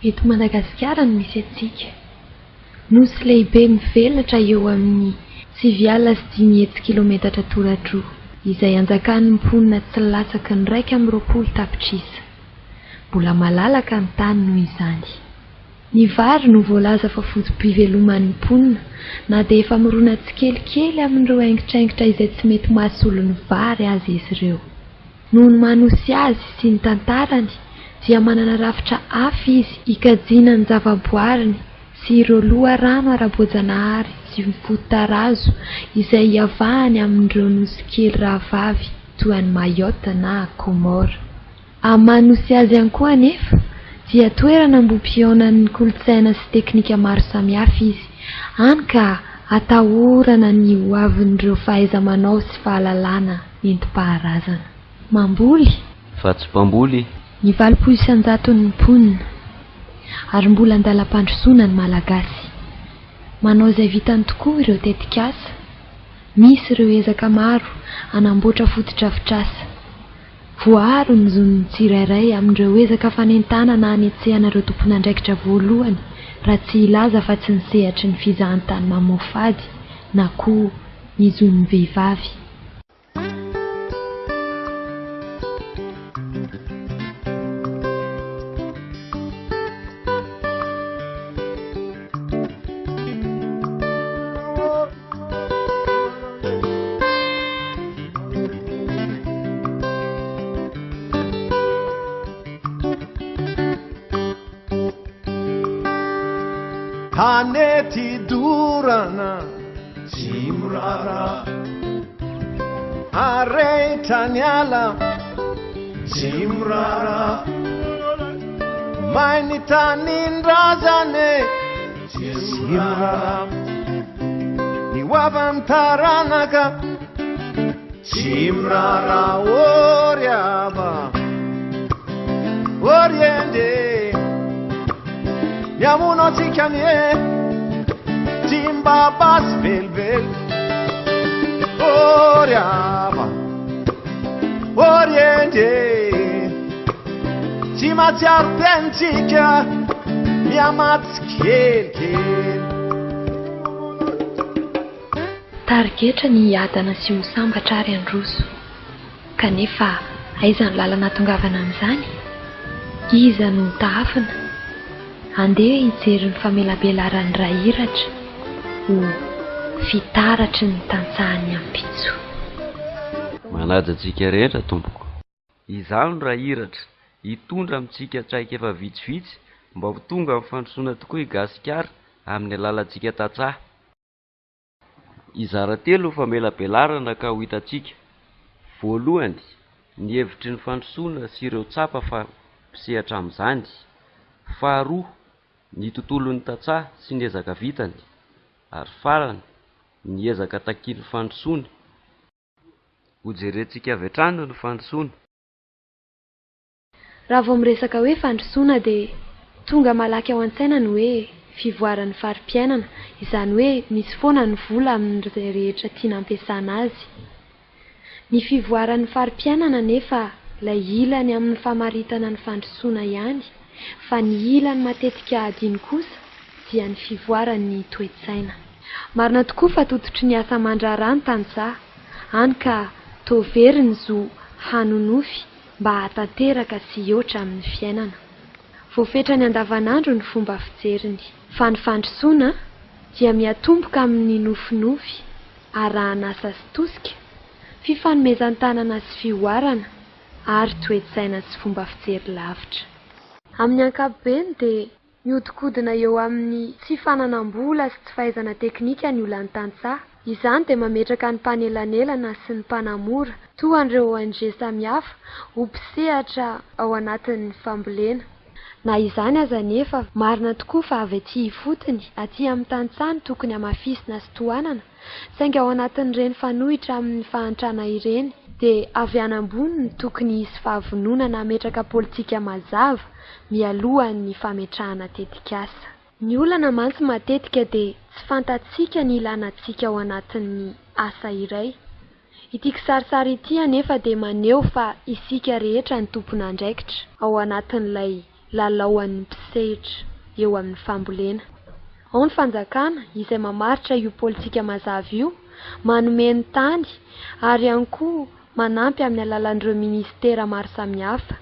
Eto Madagasikara no misy antsika. Nosy lehibe mivelatra eo amin'ny 9.5 kilometatra toratroa, izay anjakan'ny mponina tsy latsaky ny 120 tapitrisa. Mbola malalaka ny tany noho izany. Ny vary no voalaza fa fotom-piveloman'ny mponina, na dia efa mirona tsikelikely amin'ireo haingitraingitra izay tsy mety mahasolo ny vary azy izy ireo. Noho ny manosy azy sy ny tantarany, dia manana rafitra hafa izy ikajiana ny zavaboariny sy ireo loharano ara-boajanahary sy fotarazo izay iavahany amin'ireo nosy kely rahavavy toa ny Mayotte na Comore. Amin'ny manosy azy ihany koa anefa dia toerana mbom-pionan'ny kolontsaina sy teknika maro samihafa izy, hany ka atahorana ny hoavin'ireo fahaiza-manao sy fahalalana nentim-paharazana. Mamboly fa tsy mpamboly ny 700 ny mponina, ary mbola andalam-pandrosoana ny malagasy. Manao izay vitany tokoa ireo tetikasa. Misy ireo ezaka maro anamboatra fotodrafitrasa. Voaro ny zon'ny tsirairay amin'ireo ezaka fanentana na hanetsehana ireo tompon'andraikitra voalohany, raha tsy ilaza fa tsy ny sehatry ny fizahantany mamofady na koa ny zon'ny vehivavy. Hanety dorana tsy mirara, arehitra ny ala tsy mirara, mainy tanin-drazane tsy mirara, ny hoavan'ny taranaka tsy mirara. Ory ava ory ende miamono antsika mie timbabasy velively. Ory ava ory ende tsy matsiaro tenitsika miamatsy kelikely. Tarigetra ny adana sy ho sambatra ary androso, kanefa aiza ny lalana tongavana amin'izany? Iza no tahafana? Andeha hijery ny famelabelaran'ny rahiratra ho fitaratry ny tantsahan'ny ampitso. Manaja antsika rehetra tompoko. Izaho ny rahiratra hitondra amintsika traika efa vitsivitsy mba ho tonga amin'ny fandrosoana tokoa i Gasikara amin'ny alalantsika tantsaha. Izara telo ny famelabelarana ka ho hitantsika. Voalohany, ny hevitry ny fandrosoana sy ireo tsapa fa pisehatra amin'izany. Faharoa, ny tontolon'ny tantsaha sy ny ezaka vitany. Ary farany, ny ezaka takiany fandrosoana. Hojerentsika avy hatrany ny fandrosoana. Raha vao miresaka hoe fandrosoana dia tonga malaky ao an-tsaina ny hoe fivoaran'ny fari-piainana, izany hoe misy foana ny vola amin'izay rehetra tiana ampiasana azy. Ny fivoaran'ny fari-piainana nefa ilay ilany amin'ny famaritana ny fandrosoana ihany, fa ny ilany matetika adiny kosa dia ny fivoaran'ny toe-tsaina. Marina tokoa fa tototry ny asa mandraharaha ny tantsaha, hany ka toa very ny zo hanonofy mba hatanteraka sy hihoatra amin'ny fiainana. Voafetra ny andavanandro ny fomba fijeriny, fa ny fandrosoana dia miatomboka amin'ny nofinofy, arahana asa sy tosika, fifanomezan-tanana sy fihoarana, ary toe-tsaina sy fomba fijery lavitra. Amin'ny ankapobeny dia mihodinkodina eo amin'ny tsy fananam-bola sy tsy fahaizana teknika ny olan'ny tantsaha. Izany dia mametraka ny mpanelanelana sy ny mpanamora toa an'ireo ONG samihafa ho mpisehatra ao anatin'ny fambolena. Na izany aza nefa marina tokoa fa avy aty ifotony aty amin'ny tantsaha ny tokony hamafisina sy tohanana, saingy ao anatin'ireny fanohitra amin'ny fahantrana ireny dia avy any ambony ny tokony hisy fahavononana hametraka politika mazava mialohan'ny fametrahana tetikasa. Ny olana mantsy matetika dia tsy fantatsika ny ilanantsika ao anatin'ny asa iray. Ity kisarisary ity anefa dia maneho fa isika rehetra ny tompon'andraikitra ao anatin'ilay lalaoan'ny mpisehitra eo amin'ny fambolena. Ao ny fanjakana izay mamaritra io politika mazava io, manome ny tany ary ihany koa manampy amin'ny alalan'ireo ministera maro samihafa.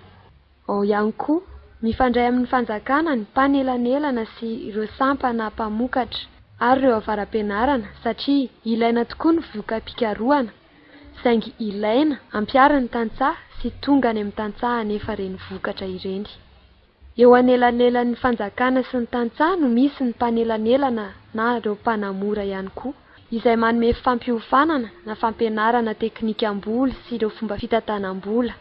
Ao ihany koa mifandray amin'ny fanjakana ny mpanelanelana sy ireo sampana mpamokatra ary ireo avaram-pianarana satria ilaina tokoa ny voka-pikarohana saingy ilaina ampiarany tantsaha sy tonga any amin'ny tantsaha nefa ireny vokatra ireny. Eo anelanelan'ny fanjakana sy ny tantsaha no misy ny mpanelanelana na ireo mpanamora ihany koa izay manome fampiofanana na fampianarana teknikamboly sy ireo fomba fitantanam-bola.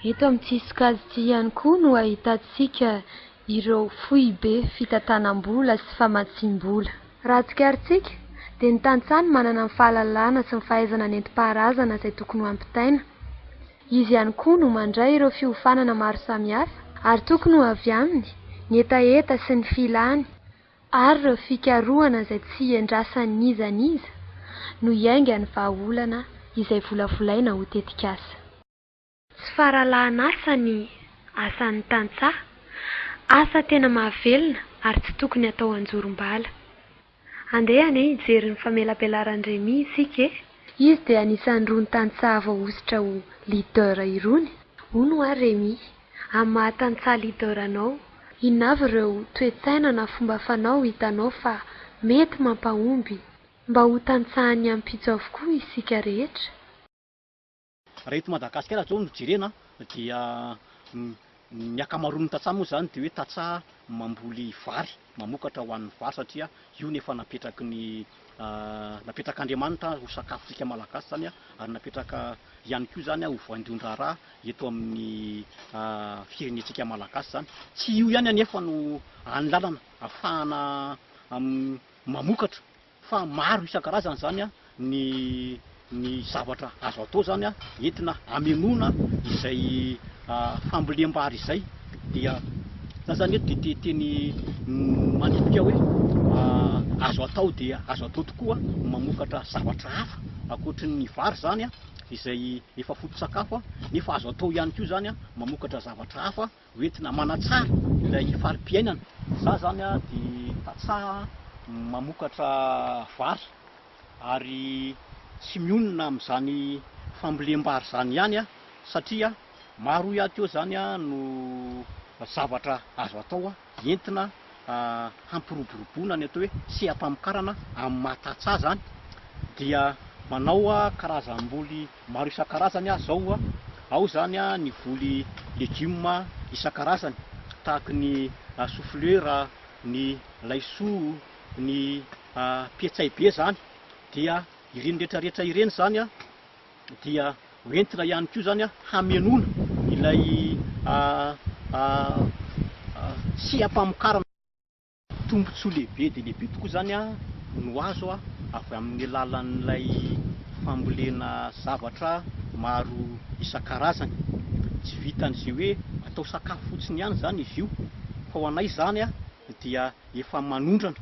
Eto amin'ny tsisokajy ihany koa no ahitantsika ireo foibe fitantanam-bola sy famatsiam-bola. Raha tsikarintsika dia ny tantsaha no manana ny fahalalana sy ny fahaizana nentim-paharazana izay tokony ho ampitaina. Izy ihany koa no mandray ireo fiofanana maro samihafa ary tokony ho avy aminy ny etaeta sy ny filany ary ireo fikarohana izay tsy iandrasan'ny iza n'iza no hiainga ny vahaolana izay volavolaina ho tetikasa. Tsy faralahana asa ny asan'ny tantsaha, asa tena mahavelona ary tsy tokony atao anjorom-bala. Andehana hijery ny famelabelaran-dremy isika. Izy dia anisan'ny rony tantsaha voaositra ho leader irony. Hono a Remy, amin'ny maha-tantsaha leader anao, inona avy ireo toe-tsaina na fomba fanao hitanao fa mety mampahomby mba ho tantsahan'ny ampitso avokoa isika rehetra? Raha eto Madagascar zao no jerena dia ny akamaroan'ny tantsaha moa zany dia hoe tantsaha mamboly vary, mamokatra ho an'ny vary satria io nefa napetraky ny napetrak'Andriamanitra ho sakafontsika malagasy zany ary napetraka ihany koa zany ho voandondrara eto amin'ny firenentsika malagasy zany. Tsy io ihany anefa no any lalana ahafahana mamokatra fa maro isan-karazany zany ny zavatra azo atao zany entina hamelona izay fambolem-bary izay. Dia zany eto dia teny manipika hoe azo atao dia azo atao tokoa mamokatra zavatra hafa ankoatry ny vary zany izay efa foto-tsakafo nefa azo atao ihany koa zany mamokatra zavatra hafa hoentina manatsara ilay farim-piainana. Za zany dia tantsaha mamokatra vary ary tsy mionona amin'izany fambolem-bary zany ihany satria maro ihany teo zany no zavatra azo atao entina hampiroboroboana ny atao hoe seha-pamokarana amin'ny maha-tantsaha zany. Dia manao karazam-boly maro isan-karazany zao ao zany ny voly legioma isan-karazany tahaka ny soflera, ny laisoa, ny petsaibe zany. Dia ireny rehetrarehetra ireny zany dia hoentina ihany koa zany hamenona ilay seha-pamokarana. Tombotsoa lehibe dia lehibe tokoa zany no azo avy amin'ny alalan'ilay fambolena zavatra maro isan-karazany. Tsy vitan'izay hoe atao sakafo fotsiny ihany zany izy io fa ho anay zany dia efa manondrana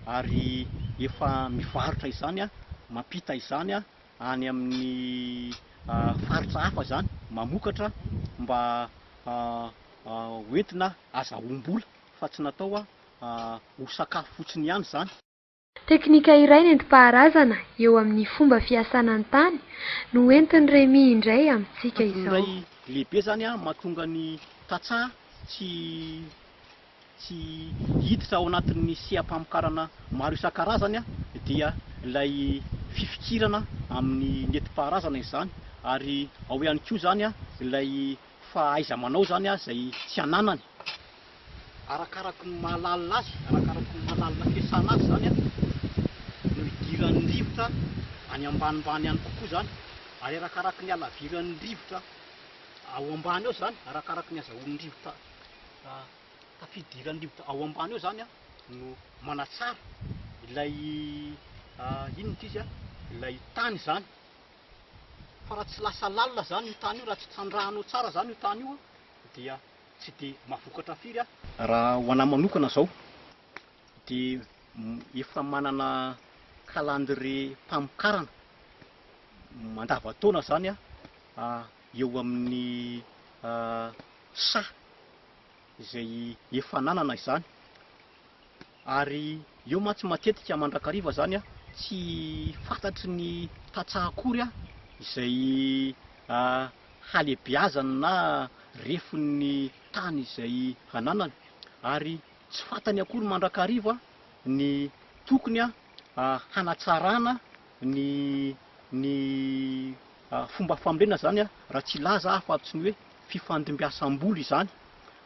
ary efa mivarotra izany mampita izany any amin'ny faritra hafa zany, mamokatra mba hoentina azahoam-bola fa tsy natao ho sakafo fotsiny ihany zany. Teknika iray nentim-paharazana eo amin'ny fomba fiasana ny tany no entiny Remy indray amintsika izao. Iray lehibe zany mahatonga ny tantsaha tsy hiditra ao anatin'ny seha-pamokarana maro isan-karazany dia ilay fifikirana amin'ny nentim-paharazana izany ary ao ihany koa zany ilay fahaiza-manao zany izay tsy ananany. Arakaraky ny mahalalina azy, arakaraky ny mahalalina fiasana azy zany no idiran'ny rivotra any ambanimbany ihany kokoa zany ary arakaraky ny halaviran'ny rivotra ao ambany eo zany, arakaraky ny azahoan'ny rivotra tafidiran'ny rivotra ao ambany eo zany no manatsara ilay inona izy ilay tany zany. Fa raha tsy lasa lalina zany io tany io, raha tsy trandrahanao tsara zany io tany io dia tsy dia mahavokatra firy. Raha ho anahy manokana zao dia efa manana calendrier mpamokarana mandavataona zany eo amin'ny izay efa nanana izany. Ary eo ma tsy matetika mandrakariva zany a tsy fantatry ny tantsaha akory a izay halebiazana na refon'ny tany izay hananany, ary tsy fantany akory mandrakariva ny tokony hanatsarana ny fomba fambolena zany raha tsy laza afa-tsy ny hoe fifandimbiasam-boly izany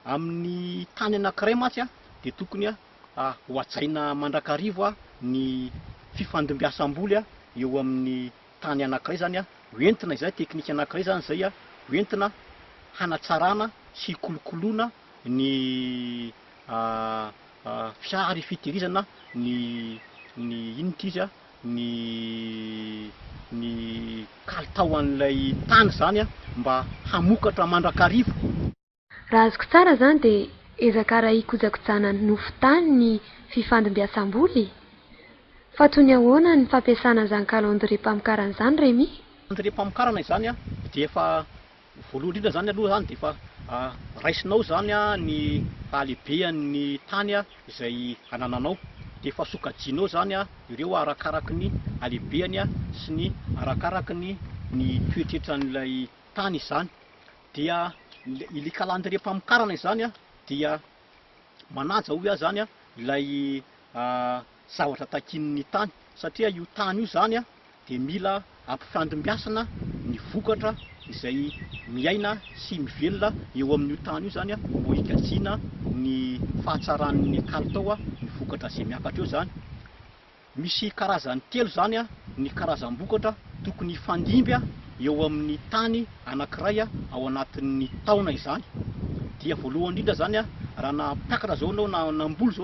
amin'ny tany anankiray matsy de tokony hoajaina mandrakariva ny fifandimbiasam-boly eo amin'ny tany anankiray zany hoentina izay teknika anankiray zany zay hoentina hanatsarana sy kolokoloana ny fiary fitehirizana ny inona ty izy ny kalitao an'ilay tany zany mba hamokatra mandrakariva. Raha azoko tsara zany de ezaka raha hikojakojana nofo tany ny fifandimbiasam-boly, fa toy ny ahoana ny fampiasana zany calendrier-pamokarana zany Remy? Calendrier-pamokarana izany de efa voalohany indrindra zany aloha zany de efa raisinao zany ny halebean'ny tany izay anananao, de efa sokajianao zany ireo arakaraky ny halebeany sy ny arakaraky ny toetretran'ilay tany izany. Dia ilay calendrier-pamokarana izany dia manaja hoy zany ilay zavatra takin'ny tany, satria io tany io zany de mila ampifandimbiasana ny vokatra izay miaina sy mivelona eo amin'io tany io zany ho ikajiana ny fahatsaran'ny kalitao ny vokatra izay miakatra eo zany. Misy karazany telo zany ny karazam-bokatra tokony fandimby eo amin'ny tany anankiray ao anatin'ny taona izany. Dia voalohany indrindra zany raha nampiakatra zao anao na namboly zao